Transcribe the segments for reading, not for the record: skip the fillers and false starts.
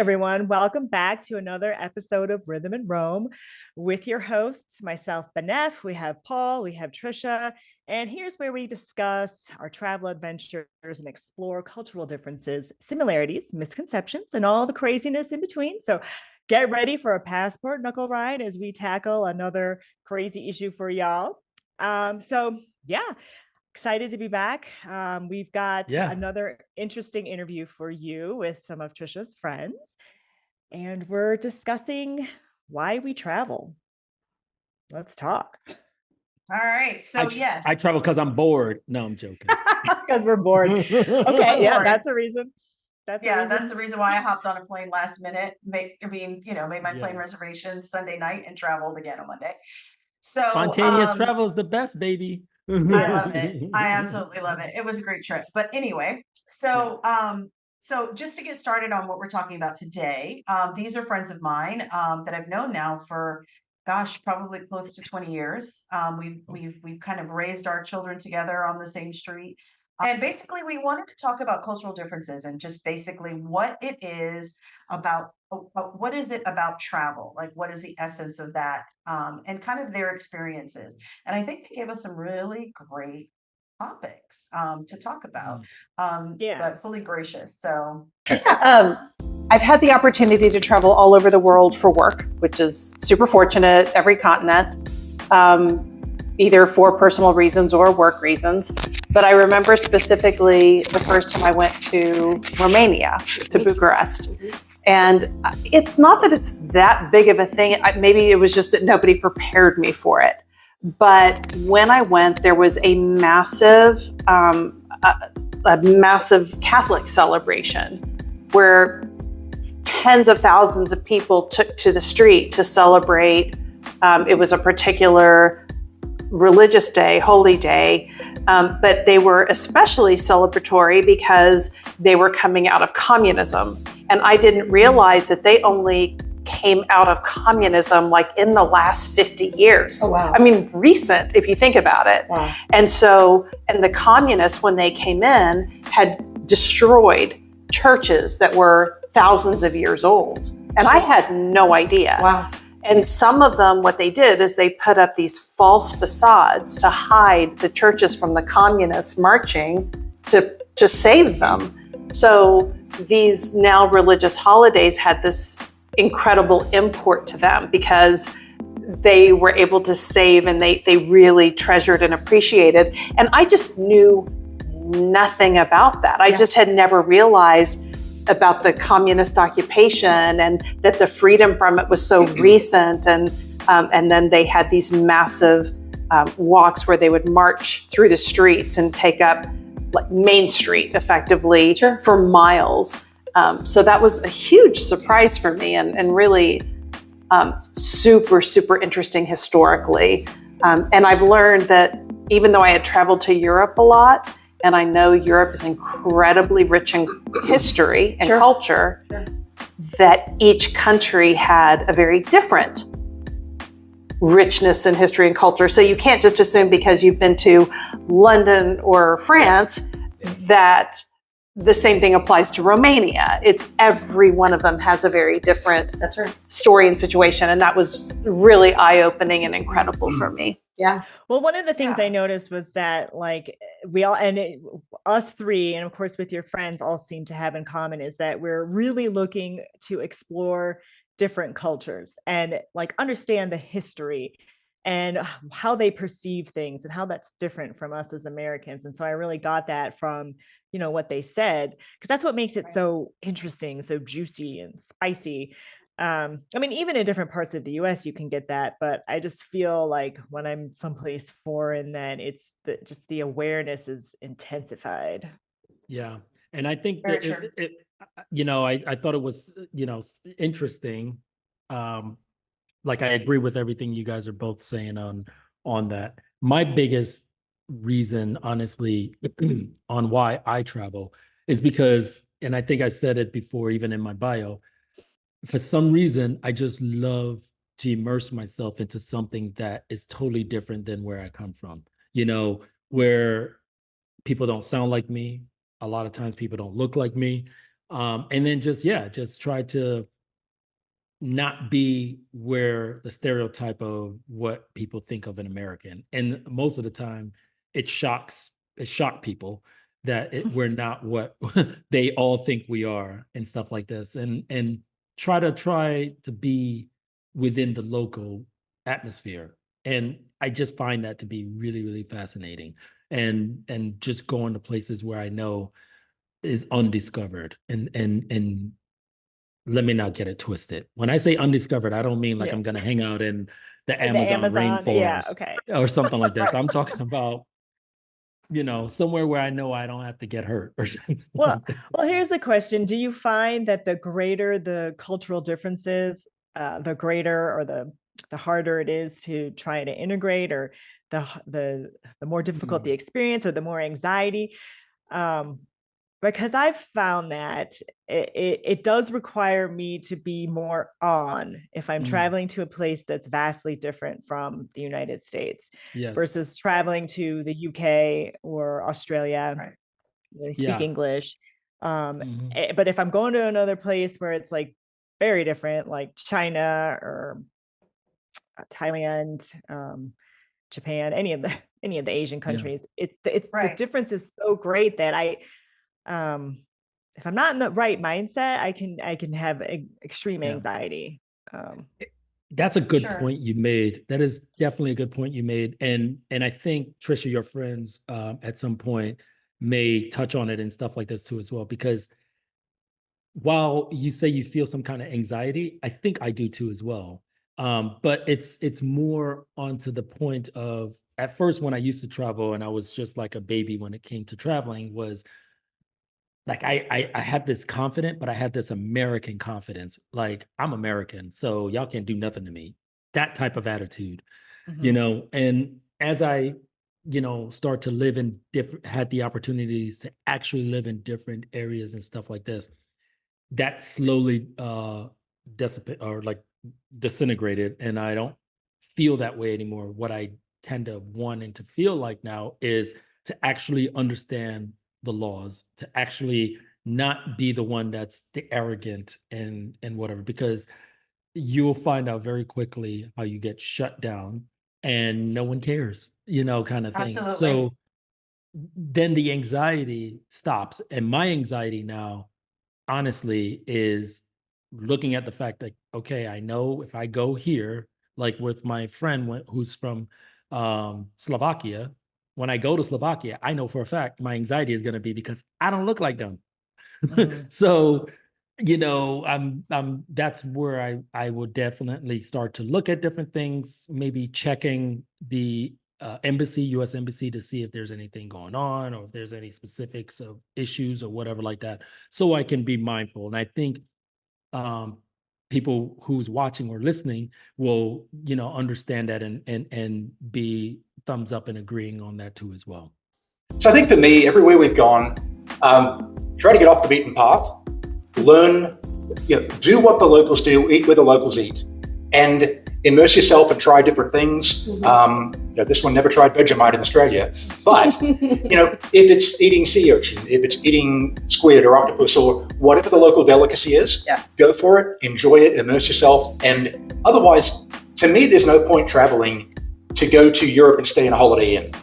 everyone. Welcome back to another episode of Rhythm and Rome with your hosts, myself, Benef. We have Paul, we have Trecia, and here's where we discuss our travel adventures and explore cultural differences, similarities, misconceptions, and all the craziness in between. So get ready for a passport knuckle ride as we tackle another crazy issue for y'all. Yeah, excited to be back. We've got Yeah. another interesting interview for you with some of Trisha's friends, and we're discussing why we travel. Let's talk. All right. I So I yes, travel because I'm bored. No, I'm joking. Because we're bored. Okay, yeah, bored. that's a reason. That's a yeah, reason. that's the reason why I hopped on a plane last minute. Made my plane Yeah. reservation Sunday night and traveled again on Monday. So Spontaneous travel is the best, baby. I Yeah. love it. I absolutely love it. It was a great trip. But anyway, Yeah. so just to get started on what we're talking about today, these are friends of mine that I've known now for, gosh, probably close to 20 years. We've kind of raised our children together on the same street. And basically, we wanted to talk about cultural differences and just basically what it is about. What is it about travel? Like, what is the essence of that? And kind of their experiences. And I think they gave us some really great topics to talk about, Yeah. but fully gracious. So, Um, I've had the opportunity to travel all over the world for work, which is super fortunate, every continent, either for personal reasons or work reasons. But I remember specifically the first time I went to Romania, to Bucharest. And it's not that it's that big of a thing. Maybe it was just that nobody prepared me for it. But when I went, there was a massive Catholic celebration where tens of thousands of people took to the street to celebrate. It was a particular religious day, holy day, but they were especially celebratory because they were coming out of communism. And I didn't realize that they only came out of communism like in the last 50 years. Oh, wow. I mean, recent, if you think about it. wow. And the communists, when they came in, had destroyed churches that were thousands of years old. And I had no idea. Wow. And some of them, what they did is they put up these false facades to hide the churches from the communists marching to save them. So these now religious holidays had this incredible import to them because they were able to save and they really treasured and appreciated. And I just knew nothing about that. I just had never realized about the communist occupation and that the freedom from it was so recent. And then they had these massive walks where they would march through the streets and take up like Main Street effectively for miles. So that was a huge surprise for me and really super, super interesting historically. And I've learned that even though I had traveled to Europe a lot, and I know Europe is incredibly rich in history and culture, that each country had a very different richness in history and culture. So you can't just assume because you've been to London or France that the same thing applies to Romania. It's every one of them has a very different story and situation. And that was really eye-opening and incredible for me. Yeah. Well, one of the things I noticed was that like we all, us three, and of course with your friends all seem to have in common is that we're really looking to explore different cultures and like understand the history and how they perceive things and how that's different from us as Americans. And so I really got that from, what they said, because that's what makes it so interesting, so juicy and spicy. I mean, even in different parts of the US, you can get that, but I just feel like when I'm someplace foreign, then it's just the awareness is intensified. Yeah. And I think Very that true. I thought it was, interesting. Like I agree with everything you guys are both saying on that. My biggest reason, honestly, on why I travel is because, and I think I said it before, even in my bio, for some reason, I just love to immerse myself into something that is totally different than where I come from, where people don't sound like me. A lot of times people don't look like me. And then just try to not be where the stereotype of what people think of an American. And most of the time it shocked people that we're not what they all think we are and stuff like this. And try to be within the local atmosphere. And I just find that to be really, really fascinating. And just going to places where I know is undiscovered and let me not get it twisted. When I say undiscovered, I don't mean like Yeah. I'm going to hang out in the In the Amazon Amazon, yeah, rainforest okay. or something like this. Right. I'm talking about, somewhere where I know I don't have to get hurt or something Well, like this. well, here's the question. Do you find that the greater the cultural differences, the greater or the harder it is to try to integrate, or the more difficult the experience, or the more anxiety? Um, because I've found that it does require me to be more on if I'm Mm, traveling to a place that's vastly different from the United States yes. versus traveling to the UK or Australia. Right. They speak Yeah. English. Mhm. But if I'm going to another place where it's like very different, like China or Thailand, Japan, any of the Asian Yeah. countries, the Right. difference is so great that um, if I'm not in the right mindset, I can have extreme Yeah. anxiety. Um, That's a good Sure. point you made. That is definitely a good point you made. And I think Trisha, your friends, at some point may touch on it and stuff like this too as well, because while you say you feel some kind of anxiety, I think I do too as well. But it's more onto the point of, at first when I used to travel and I was just like a baby when it came to traveling, was like I had this confident, but I had this American confidence. Like, I'm American, so y'all can't do nothing to me. That type of attitude, mhm, and as I, start to live in different, had the opportunities to actually live in different areas and stuff like this, that slowly dissipate or like disintegrated, and I don't feel that way anymore. What I tend to want and to feel like now is to actually understand the laws, to actually not be the one that's the arrogant and whatever, because you'll find out very quickly how you get shut down and no one cares, kind of thing. Absolutely. So then the anxiety stops, and my anxiety now honestly is looking at the fact that, okay, I know if I go here, like with my friend who's from Slovakia, when I go to Slovakia, I know for a fact my anxiety is going to be because I don't look like them. mhm. So, I'm that's where I would definitely start to look at different things, maybe checking the embassy, U.S. embassy, to see if there's anything going on or if there's any specifics of issues or whatever like that, so I can be mindful. And I think um, people who's watching or listening will, understand that and be thumbs up and agreeing on that too as well. So I think for me, everywhere we've gone, try to get off the beaten path, learn, do what the locals do, eat where the locals eat, and immerse yourself and try different things. This one never tried Vegemite in Australia, but if it's eating sea urchin, if it's eating squid or octopus or whatever the local delicacy is, go for it, enjoy it, immerse yourself. And otherwise, to me, there's no point traveling to go to Europe and stay in a Holiday Inn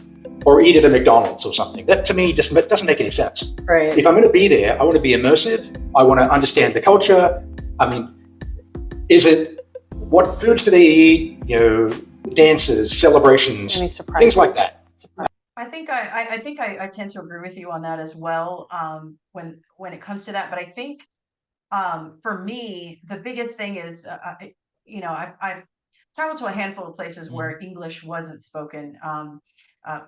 or eat at a McDonald's or something. That to me just doesn't make any sense. Right. If I'm going to be there, I want to be immersive. I want to understand the culture. I mean, what foods do they eat? Dances, celebrations, Any surprises? things like that. I think I tend to agree with you on that as well. When it comes to that, but I think for me the biggest thing is I've traveled to a handful of places where English wasn't spoken.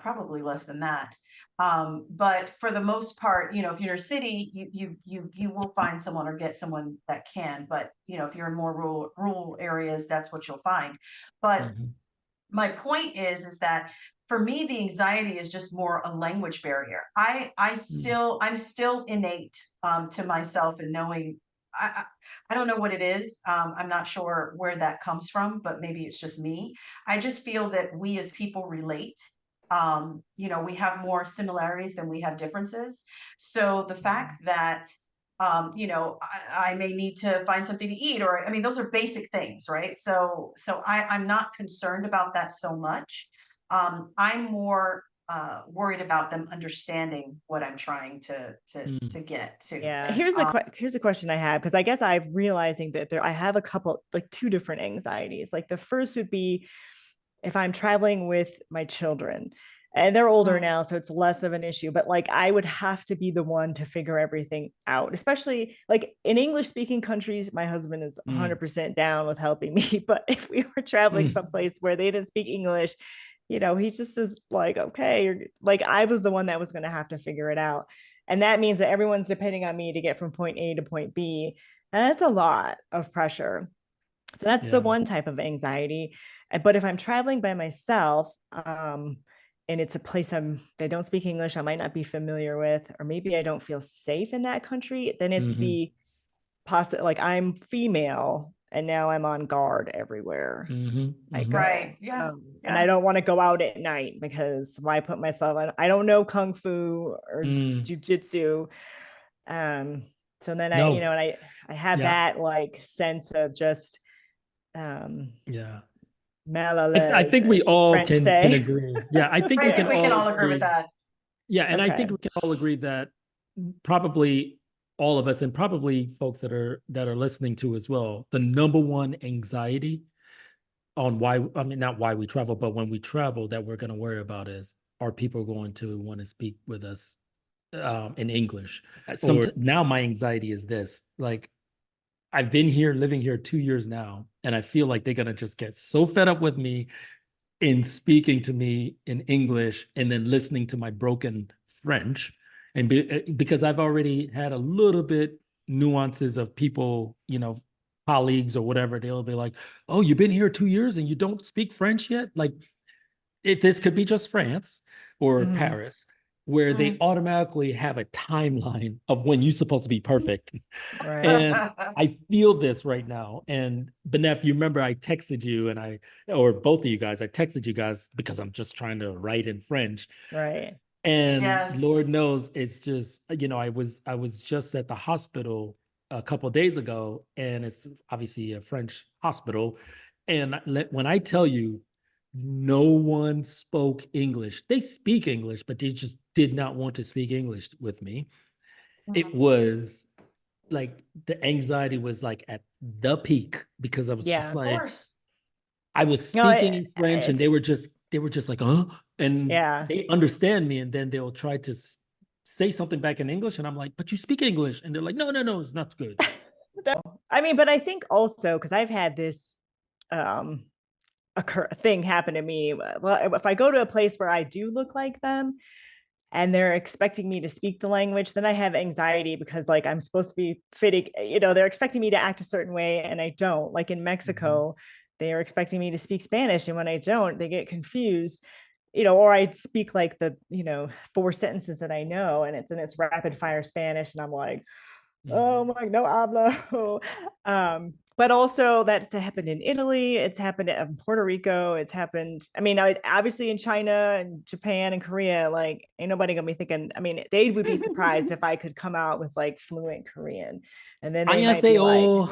Probably less than that. But for the most part, if you're in a city, you will find someone or get someone that can. But if you're in more rural areas, that's what you'll find. But Mhm. my point is that for me the anxiety is just more a language barrier. I'm still innate to myself and knowing I don't know what it is. I'm not sure where that comes from, but maybe it's just me. I just feel that we as people relate. We have more similarities than we have differences. So the fact that You know, I may need to find something to eat, or I mean, those are basic things, right? So I'm not concerned about that so much. I'm more worried about them understanding what I'm trying to get to. Yeah. Here's a question I have, because I guess I'm realizing that I have a couple, like two different anxieties. Like the first would be if I'm traveling with my children, and they're older Mm. now, so it's less of an issue, but like I would have to be the one to figure everything out, especially like in English speaking countries. My husband is 100% down with helping me. But if we were traveling someplace where they didn't speak English, he just is like, okay, like I was the one that was going to have to figure it out. And that means that everyone's depending on me to get from point A to point B. And that's a lot of pressure. So that's the one type of anxiety. But if I'm traveling by myself, and it's a place they don't speak English, I might not be familiar with, or maybe I don't feel safe in that country, then it's the like I'm female and now I'm on guard everywhere I go. Right. Yeah. And I don't want to go out at night, because why put myself on? I don't know kung fu or jujitsu. So then No. and I have that like sense of just I think we all can agree. Yeah, I think we I can think we can all agree agree with that. Yeah, and I think we can all agree that probably all of us, and probably folks that are listening to as well, the number one anxiety on not why we travel, but when we travel, that we're going to worry about is, are people going to want to speak with us in English? Now my anxiety is this, like, I've been here, living here 2 years now, and I feel like they're going to just get so fed up with me in speaking to me in English and then listening to my broken French. And because I've already had a little bit nuances of people, colleagues or whatever, they'll be like, oh, you've been here 2 years and you don't speak French yet? Like, this could be just France or Paris, where they automatically have a timeline of when you're supposed to be perfect. Right. And I feel this right now. And Benef, you remember I texted you or both of you guys, I texted you guys because I'm just trying to write in French. Right. And Lord knows, it's just, I was just at the hospital a couple of days ago, and it's obviously a French hospital. And when I tell you, no one spoke English. They speak English, but they just did not want to speak English with me. It was like the anxiety was like at the peak, because I was just like, I was speaking in French and they were just like, and they understand me, and then they'll try to say something back in English, and I'm like, but you speak English, and they're like, no, it's not good. I mean, but I think also, because I've had this thing happen to me. Well, if I go to a place where I do look like them and they're expecting me to speak the language, then I have anxiety, because like I'm supposed to be fitting, they're expecting me to act a certain way and I don't. Like in Mexico, they are expecting me to speak Spanish, and when I don't, they get confused. Or I speak like the 4 sentences that I know, and it's rapid fire Spanish, and I'm like, oh my, no hablo. But also that happened in Italy. It's happened in Puerto Rico. It's happened. I mean, obviously in China and Japan and Korea, like ain't nobody gonna be thinking. I mean, they would be surprised if I could come out with like fluent Korean, and then they might be like,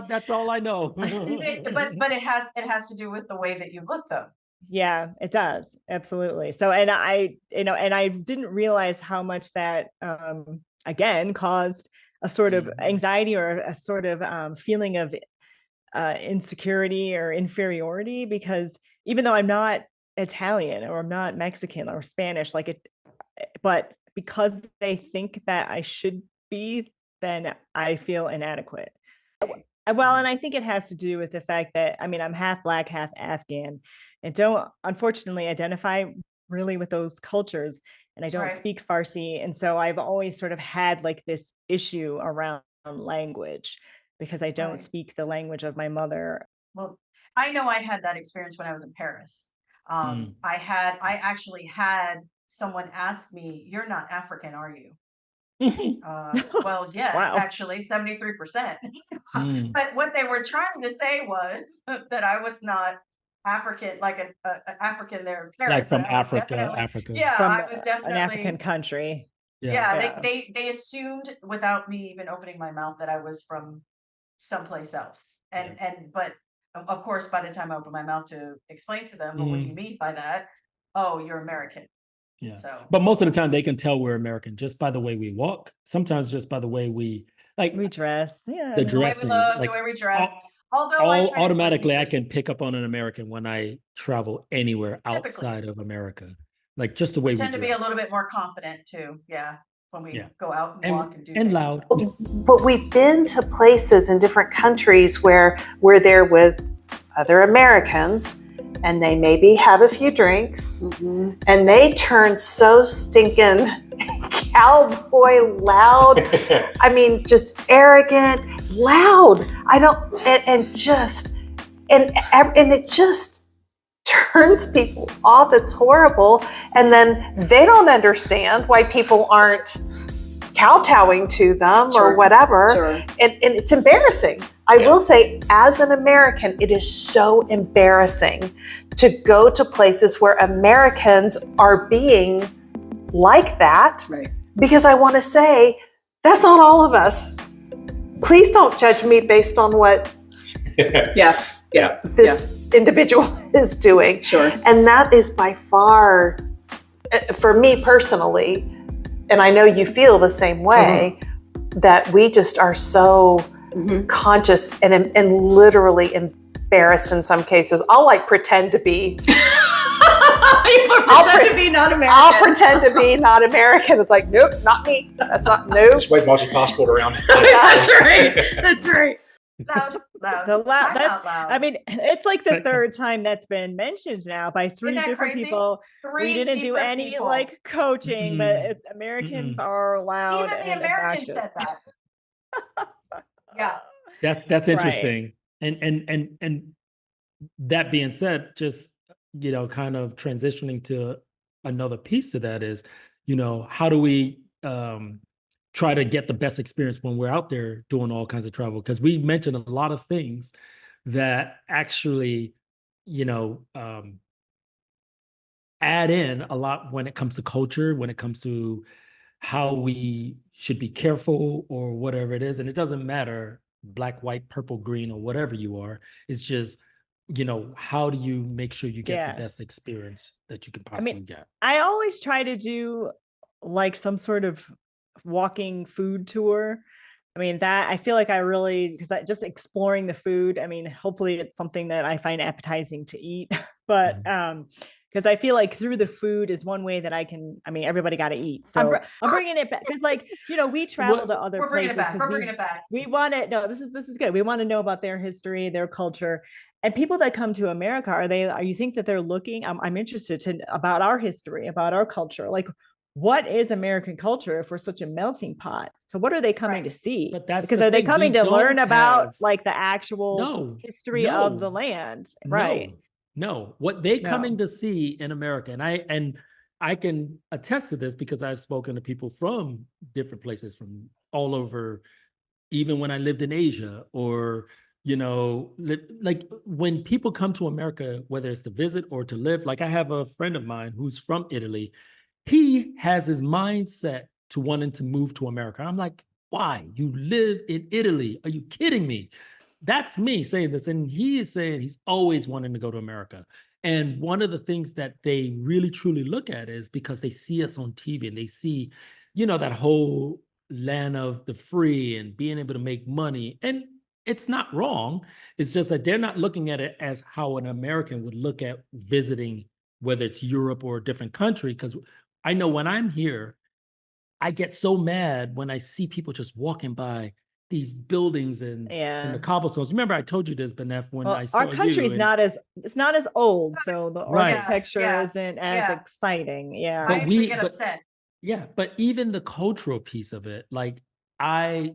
that's all I know. but it has to do with the way that you look, though. Yeah, it does. Absolutely. So, and I didn't realize how much that, again, caused a sort of anxiety, or a sort of feeling of insecurity or inferiority, because even though I'm not Italian or I'm not Mexican or Spanish, but because they think that I should be, then I feel inadequate. Well, and I think it has to do with the fact that, I mean, I'm half Black, half Afghan, and don't unfortunately identify really with those cultures, and I don't speak Farsi. And so I've always sort of had like this issue around language, because I don't speak the language of my mother. Well, I know I had that experience when I was in Paris. I actually had someone ask me, "You're not African, are you?" Well, yes, Wow. actually, 73%. But what they were trying to say was that I was not African, like an African there in Paris. Like from I was Africa. Yeah, From I was definitely an African country. Yeah, Yeah. they assumed without me even opening my mouth that I was from someplace else. But of course, by the time I opened my mouth to explain to them, well, what do you mean by that? Oh, you're American. Yeah. So But most of the time they can tell we're American just by the way we walk. Sometimes just by the way we like We dress. Yeah. I the mean, the way we dressing. look, the Like way we dress. all, Although I all try not to wear automatically I sneakers, can pick up on an American when I travel anywhere typically. outside of America. Like just the We way we tend to be a dress. little bit more confident too. Yeah. When we Yeah. go out and And walk and do and things. loud. But we've been to places in different countries where we're there with other Americans and they maybe have a few drinks and they turn so stinking cowboy loud. I mean, just arrogant, loud. I don't, and it just turns people off. It's horrible. And then they don't understand why people aren't kowtowing to them or whatever. And it's embarrassing. I will say, as an American, it is so embarrassing to go to places where Americans are being like that. Right. Because I want to say, that's not all of us. Please don't judge me based on what Yeah. this individual is doing. Sure. And that is by far, for me personally, and I know you feel the same way, that we just are so conscious and literally embarrassed in some cases. I'll like pretend to be. I'll pretend to be not American. I'll pretend to be not American. It's like, nope, not me. That's not, nope. Just wave Aussie passport around. That's right. That's right. Loud. The loud. I'm That's. not loud. I mean, it's like the third time that's been mentioned now by three that different crazy? people. Three We didn't do different any people. like coaching, but Americans are loud Even the and Americans obnoxious. said that. Yeah. That's Right. interesting. And that being said, just kind of transitioning to another piece of that is, how do we try to get the best experience when we're out there doing all kinds of travel? Because we mentioned a lot of things that actually, add in a lot when it comes to culture, when it comes to how we should be careful or whatever it is. And it doesn't matter black, white, purple, green, or whatever you are. It's just, how do you make sure you get the best experience that you can possibly get? I always try to do like some sort of walking food tour. I mean, that I feel like I really, because just exploring the food, I mean, hopefully it's something that I find appetizing to eat, but because I feel like through the food is one way that I can, I mean, everybody got to eat. So I'm bringing it back because like, we travel to other We're bringing places. it back. We're bringing it back. We want to, no, this is good. We want to know about their history, their culture. And people that come to America, are you think that they're looking, I'm interested about our history, about our culture, like what is American culture if we're such a melting pot? So what are they coming to see? But that's because the are they thing, coming we to learn don't about have- like the actual history of the land? Right. No, what they coming to see in America, and I can attest to this because I've spoken to people from different places from all over, even when I lived in Asia, or like when people come to America, whether it's to visit or to live. Like I have a friend of mine who's from Italy. He has his mindset to wanting to move to America. I'm like, why? You live in Italy? Are you kidding me? That's me saying this. And he is saying he's always wanting to go to America. And one of the things that they really truly look at is because they see us on TV and they see, that whole land of the free and being able to make money. And it's not wrong. It's just that they're not looking at it as how an American would look at visiting, whether it's Europe or a different country. Because I know when I'm here, I get so mad when I see people just walking by these buildings and the cobblestones. Remember, I told you this, Benef, when I saw our country's you. it's not as old, so the architecture isn't as exciting. Yeah, I actually get upset. Yeah, but even the cultural piece of it, like I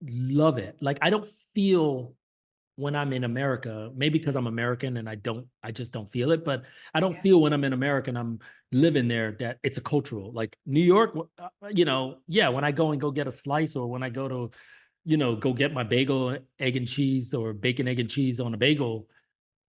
love it. Like I don't feel when I'm in America, maybe because I'm American and I just don't feel it, but I don't feel when I'm in America and I'm living there that it's a cultural, like New York, when I go and go get a slice or when I go to, go get my bagel, egg and cheese or bacon, egg and cheese on a bagel,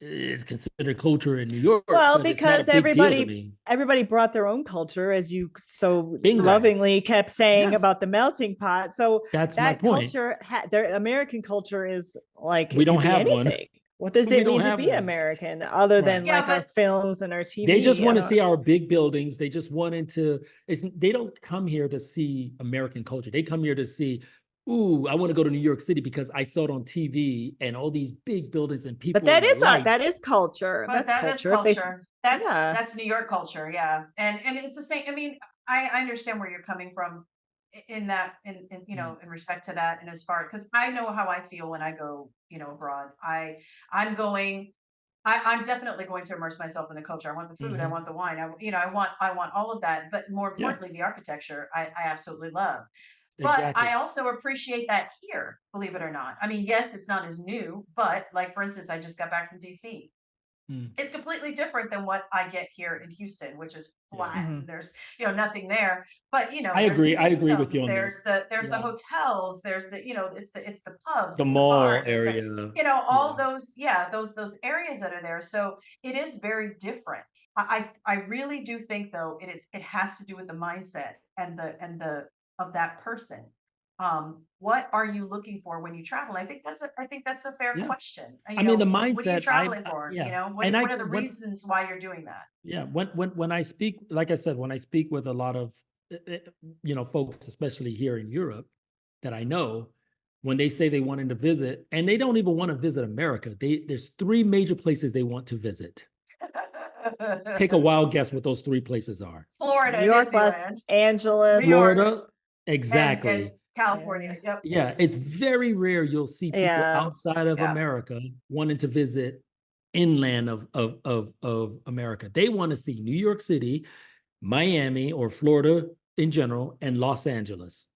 is considered culture in New York, Well, but it's not a because big deal to me. everybody brought their own culture, as you so Bingo. lovingly kept saying Yes. about the melting pot. So That's my that point. culture, their American culture is like, We it could don't be have one. anything. What does We it don't mean to have be one. American other than Right. Yeah, like our but- films and our TV? They just want to I see our big buildings. They just wanted to, they don't come here to see American culture. They come here to see, ooh, I want to go to New York City because I saw it on TV and all these big buildings and people But that and the is that lights. is culture. But That's that is culture. If they- culture. That's Yeah. that's New York culture, yeah. And it's the same. I mean, I understand where you're coming from in that, in you know, in respect to that, and as far, because I know how I feel when I go, you know, abroad. I'm going. I'm definitely going to immerse myself in the culture. I want the food. I Mhm. want the wine. I want all of that. But more Yeah. importantly, the architecture. I absolutely love. But Exactly. I also appreciate that here, believe it or not. I mean, yes, it's not as new, but like for instance, I just got back from DC. Mm. It's completely different than what I get here in Houston, which is flat. Mhm. And there's, you know, nothing there. But you know, I there's agree. the I agree with you museums, on there's this. the Yeah. hotels, there's the, you know, it's the pubs, The it's the mall bars, it's the, area. you know, all Yeah. those, those areas that are there. So it is very different. I really do think though it has to do with the mindset and the of that person. What are you looking for when you travel? I think that's a fair Yeah. question. I mean, the What are you mindset, traveling for? You yeah. know, And what are the reasons why you're doing that? yeah, when I speak, like I said, when I speak with a lot of, you know, folks, especially here in Europe that I know, when they say they wanted to visit, and they don't even want to visit America, there's three major places they want to visit. Take a wild guess what those three places are. Florida, New York, Los Disneyland, Angeles. New York, Florida, and exactly. California. Yep. Yeah, it's very rare you'll see people Yeah. outside of Yeah. America wanting to visit inland of America. They want to see New York City, Miami, or Florida in general, and Los Angeles.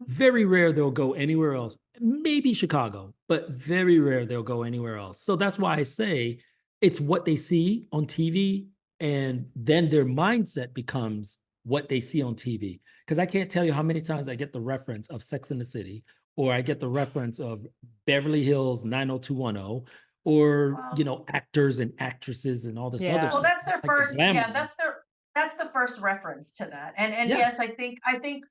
Very rare they'll go anywhere else. Maybe Chicago, but very rare they'll go anywhere else. So that's why I say it's what they see on TV, and then their mindset becomes what they see on TV. Because I can't tell you how many times I get the reference of Sex in the City, or I get the reference of Beverly Hills 90210, or Well- you know, actors and actresses and all this Yeah. other Well, stuff. Well, that's their Like the first, glamour. that's the first reference to that. And Yeah. yes, I think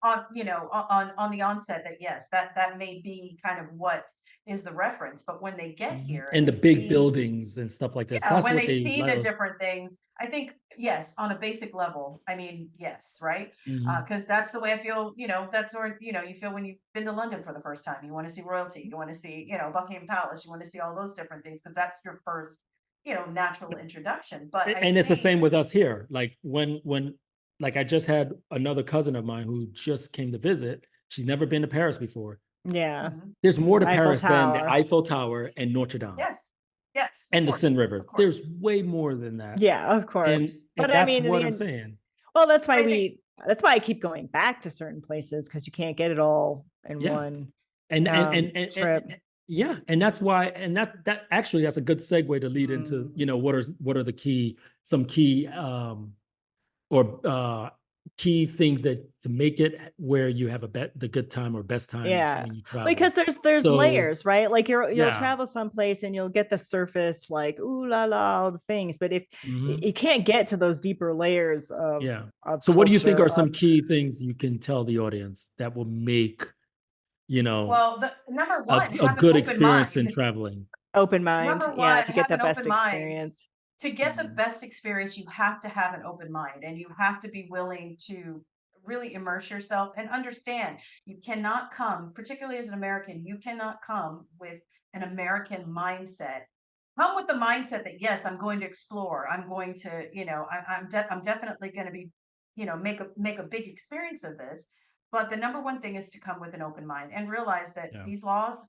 on, you know, on the onset that yes, that may be kind of what is the reference, but when they get here And the they big see- buildings and stuff like this. Yeah, That's when what they they see the love. different things, I think, yes, on a basic level, I mean, yes, right? Mhm. Because that's the way I feel, you know, that's where, you know, you feel when you've been to London for the first time. You want to see royalty, you want to see, you know, Buckingham Palace, you want to see all those different things because that's your first, you know, natural introduction. But I And it's the think, same with us here. Like when like I just had another cousin of mine who just came to visit. She's never been to Paris before. Yeah. Mhm. There's more to Eiffel Paris than the Tower. Eiffel Tower and Notre Dame yes, yes, of and the Seine course, River. of course. There's way more than that. Yeah, of course. And But I that's mean, in what the I'm end, saying. well, that's why I think- that's why I keep going back to certain places, because you can't get it all in Yeah. one And trip. yeah, and that's why, and that actually that's a good segue to lead into, you know, what are the some key or key things that to make it where you have the good time or best times Yeah. when you travel. Because there's So, layers, right? Like you'll yeah. travel someplace and you'll get the surface, like ooh la la, all the things. But if Mhm. you can't get to those deeper layers Yeah. of So what do you think culture, are some key things you can tell the audience that will make, you know, Well, the number a one, have an good open experience in mind. traveling? open mind, Number yeah, one, to get have the an best open mind. experience. To get the Mhm. best experience, you have to have an open mind and you have to be willing to really immerse yourself and understand you cannot come, particularly as an American, you cannot come with an American mindset. Come with the mindset that yes, I'm going to explore. I'm going to, you know, I'm definitely going to be, you know, make a big experience of this. But the number one thing is to come with an open mind and realize that Yeah. these laws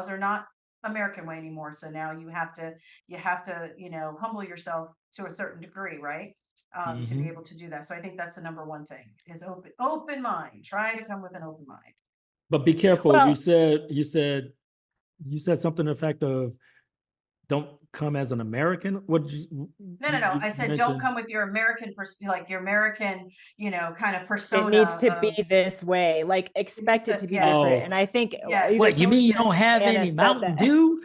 are not American way anymore. So now you have to, you know, humble yourself to a certain degree, right? To be Mhm. able to do that. So I think that's the number one thing is open mind. Try to come with an open mind. But be careful. Well- You said something to the effect of don't come as an American. What did you? No. You I said, don't mentioned. come with your American, like your American, kind of It needs persona to be of, this way, like expect it to be yes. different. Oh, And I think Yes. either what you mean? You Yes. don't have Anna any said Mountain that. Dew?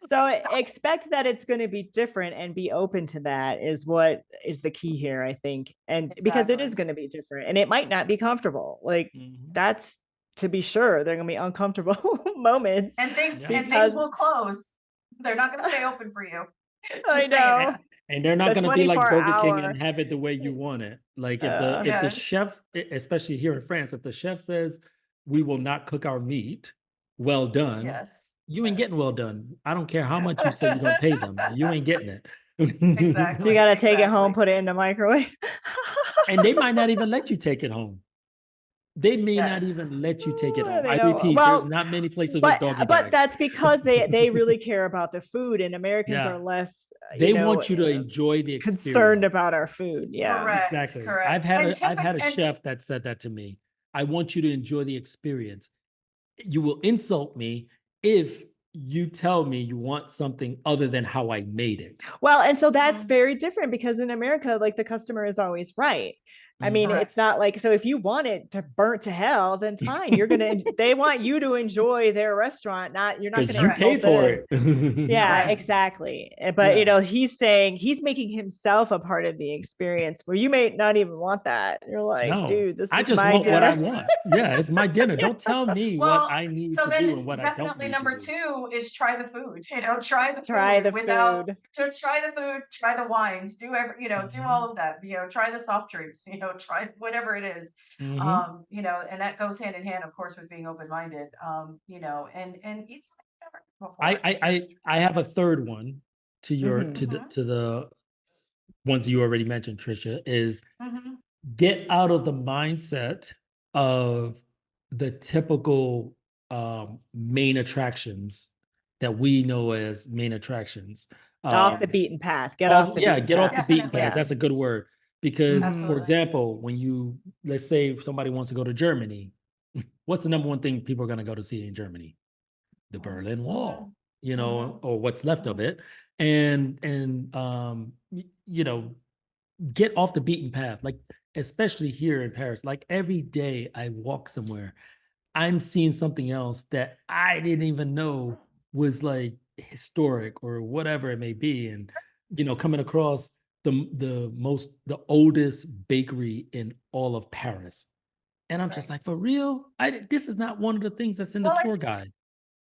So expect that it's going to be different and be open to that is what is the key here, I think. And because it is Exactly. going to be different and it might not be comfortable. Like Mhm. that's to be sure. There are going to be uncomfortable moments And things Yeah. and things because will close. They're not going to stay open for you. I Just saying know that. And they're not the going to be like 24 Burger King hour. and have it the way you want it. Like Uh, if the Yes. chef, especially here in France, if the chef says we will not cook our meat, well done, Yes. you ain't Yes. getting well done. I don't care how much you say you're gonna pay them, you ain't getting it. so Exactly. you got to take it home, Exactly. put it in the microwave. And they might not even let you take it home. They may not Yes. even let you take it Well, home. they I don't. repeat, there's Well, not many places with but doggy but bags. that's because they really care about the food, and Americans are Yeah, less, they want you to enjoy the concerned experience. about our food. Yeah. Correct. Exactly. Correct. I've had a chef that said that to me. I want you to enjoy the experience. You will insult me if you tell me you want something other than how I made it. Well, and so that's Mhm. very different because in America, like the customer is always right. I mean, Correct. it's not like, so if you want it to burnt to hell, then fine. They want you to enjoy their restaurant, you're not Because going to you Correct. insult paid for them. it. Yeah, Correct. exactly. But Yeah. he's saying he's making himself a part of the experience where you may not even want that. You're like, No, dude, this I is just my want what I dinner. want. Yeah, it's my dinner. Don't tell me what Well, I need so to do then and what I don't definitely need to number do. 2 is try the food. Try the Try food the without food. just try the food, try the wines, do do Mhm. all of that. Try the soft drinks. Try whatever it is. Mhm. And that goes hand in hand, of course, with being open-minded. And eat something you've never had I, before. I I I have a third one to your Mhm. to the ones you already mentioned, Tricia, is Mhm. get out of the mindset of the typical main attractions that we know as main attractions. Off the Yes, beaten path. Get off the beaten Get off the path. beaten path. definitely. Yeah. That's a good word. Because, Mhm. for Absolutely. example, when let's say if somebody wants to go to Germany, what's the number one thing people are going to go to see in Germany? The Berlin Wall, Mhm. or what's left of it. And get off the beaten path. Like, especially here in Paris, like every day I walk somewhere, I'm seeing something else that I didn't even know was like historic or whatever it may be. And, coming across the oldest bakery in all of Paris. And I'm just Right. like, for real? This is not one of the things that's in the Well, tour guide.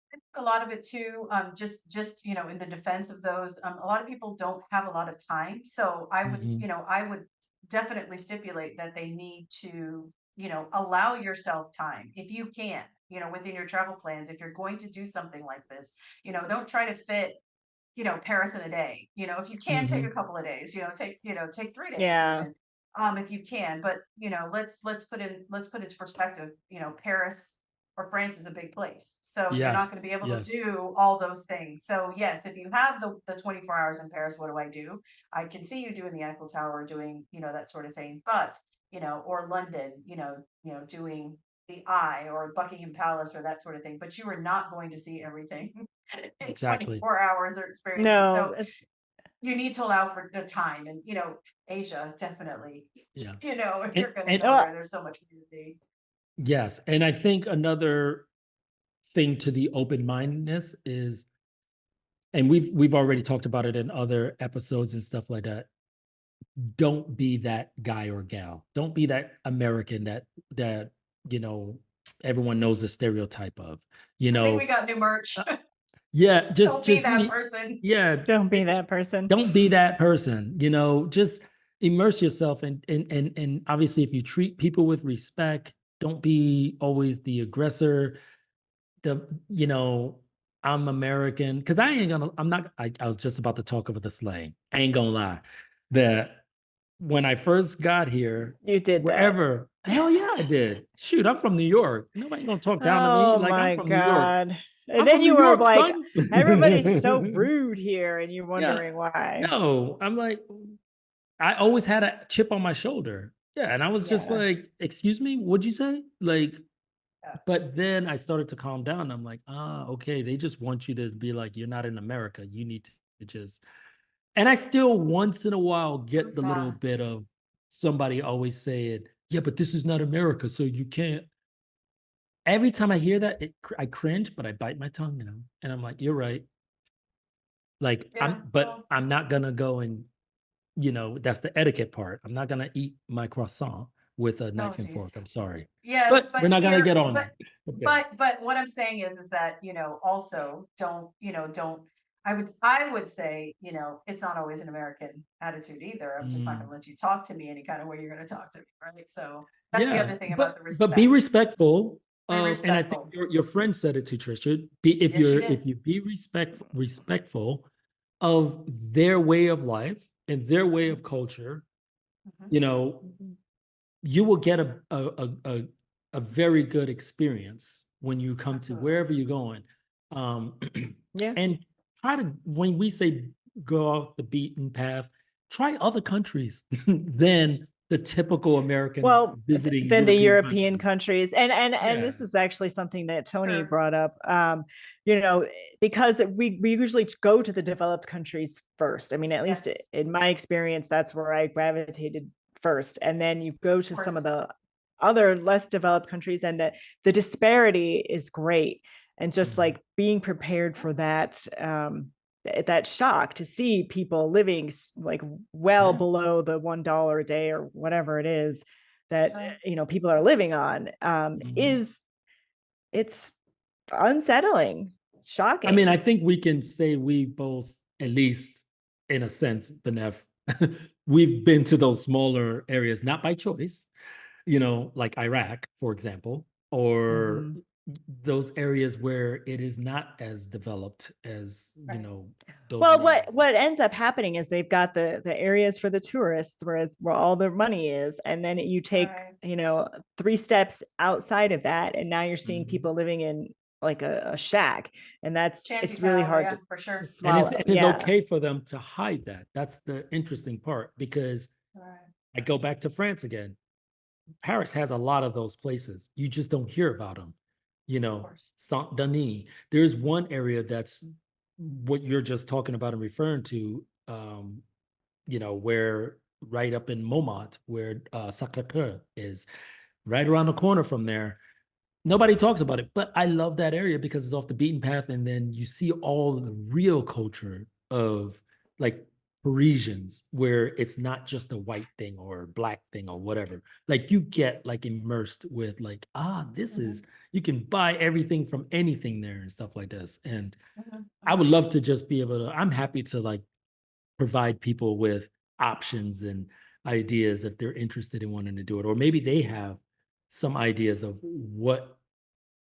I think a lot of it too, just in the defense of those, a lot of people don't have a lot of time. So Mhm. I would definitely stipulate that they need to, allow yourself time if you can, within your travel plans. If you're going to do something like this, don't try to fit, Paris in a day. If you can take a Mhm. couple of days, take 3 days Yeah. even, if you can. But let's put into perspective. Paris or France is a big place, so you're not going to Yes, be able to yes, do all those things. So yes, if you have the 24 hours in Paris, what do I do? I can see you doing the Eiffel Tower, doing that sort of thing. But or London, doing the Eye or Buckingham Palace or that sort of thing. But you are not going to see everything in exactly. 24 hours or experience it. No, So it's you need to allow for the time. And, Asia, definitely, Yeah. if And, you're going to and go well, there's so much community. yes, and I think another thing to the open-mindedness is, and we've already talked about it in other episodes and stuff like that. Don't be that guy or gal. Don't be that American that you know everyone knows the stereotype of. I think we got new merch. Yeah, Don't be just that be, person. yeah. don't be that person. Don't be that person. Just immerse yourself and obviously if you treat people with respect, don't be always the aggressor. The I'm American because I was just about to talk over the slang. I ain't gonna lie that when I first got here, You did that. wherever, hell yeah, I did. Shoot, I'm from New York. Nobody gonna talk down to me. Oh Like, I'm my from New York. God. And I'm then from New you were York, like, son. everybody's so rude here, and you're Yeah. wondering why. No, I'm like, I always had a chip on my shoulder. Yeah. And I was just Yeah. like, excuse me, what'd you say? Like, But then I started to calm down. I'm like, okay, they just want you to be like, you're not in America. You need to just, and I still once in a while get the little bit of somebody always saying, yeah, but this is not America, so you can't. Every time I hear that, I cringe, but I bite my tongue now. And I'm like, you're right. Like, I'm not gonna go and, that's the etiquette part. I'm not gonna eat my croissant with a knife and fork. I'm sorry. Yes, But we're not gonna get on but, that. Okay. but what I'm saying is that, also don't, I would say, it's not always an American attitude either. I'm just not gonna let you talk to me any kind of way you're gonna talk to me, right? So that's the other thing about the respect. But be respectful. Be And I think respectful. your friend said it to Tricia. Yes, she did. If you be respectful of their way of life and their way of culture, you will get a very good experience when you come to wherever you're going. And try to, when we say go off the beaten path, try other countries than the typical American visiting than the European countries. And this is actually something that Tony brought up, because we usually go to the developed countries first. I mean, at least in my experience, that's where I gravitated first. And then you go to some of the other less developed countries, and the disparity is great. And just like being prepared for that, that shock to see people living like well below the $1 a day or whatever it is that people are living on, it's unsettling, shocking. I mean, I think we can say we both, at least in a sense, Benef, we've been to those smaller areas, not by choice, like Iraq, for example, or those areas where it is not as developed as, those. Well, what ends up happening is they've got the areas for the tourists, where all their money is. And then you take, 3 steps outside of that, and now you're seeing people living in like a shack. And it's really hard to swallow. And it's okay for them to hide that. That's the interesting part, because I go back to France again. Paris has a lot of those places. You just don't hear about them. Saint Denis. There's one area that's what you're just talking about and referring to, where right up in Montmartre, where Sacré-Cœur is, right around the corner from there. Nobody talks about it, but I love that area because it's off the beaten path. And then you see all the real culture of like Parisians, where it's not just a white thing or black thing or whatever. Like you get like immersed with like, this is, you can buy everything from anything there and stuff like this. And I would love to just be able to, I'm happy to like provide people with options and ideas if they're interested in wanting to do it, or maybe they have some ideas of what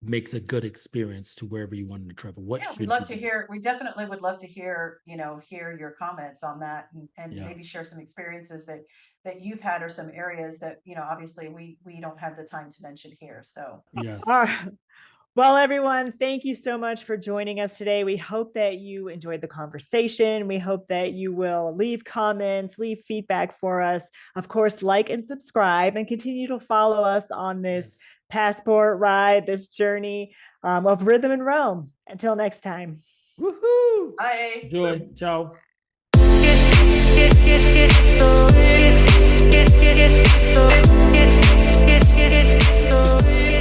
makes a good experience to wherever you wanted to travel. What should we'd love to do? hear, we definitely would love to hear, hear your comments on that, and maybe share some experiences that you've had, or some areas that, obviously we don't have the time to mention here. So Yes. Well, everyone, thank you so much for joining us today. We hope that you enjoyed the conversation. We hope that you will leave comments, leave feedback for us. Of course, like and subscribe, and continue to follow us on this passport ride, this journey of rhythm and Rome. Until next time. Woohoo! bye. Enjoy. Ciao. So